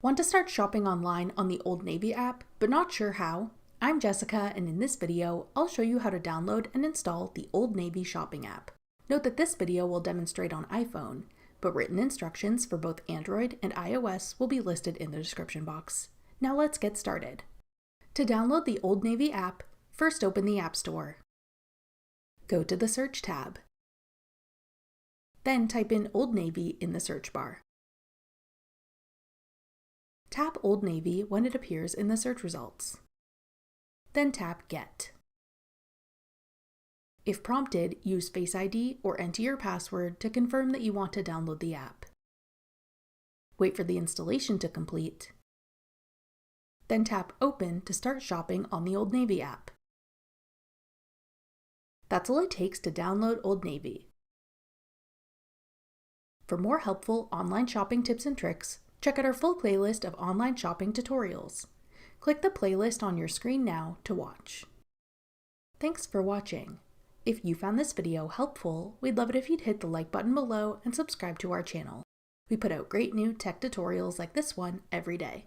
Want to start shopping online on the Old Navy app, but not sure how? I'm Jessica, and in this video, I'll show you how to download and install the Old Navy shopping app. Note that this video will demonstrate on iPhone, but written instructions for both Android and iOS will be listed in the description box. Now let's get started. To download the Old Navy app, first open the App Store. Go to the Search tab. Then type in Old Navy in the search bar. Tap Old Navy when it appears in the search results. Then tap Get. If prompted, use Face ID or enter your password to confirm that you want to download the app. Wait for the installation to complete. Then tap Open to start shopping on the Old Navy app. That's all it takes to download Old Navy. For more helpful online shopping tips and tricks, check out our full playlist of online shopping tutorials. Click the playlist on your screen now to watch. Thanks for watching. If you found this video helpful, we'd love it if you'd hit the like button below and subscribe to our channel. We put out great new tech tutorials like this one every day.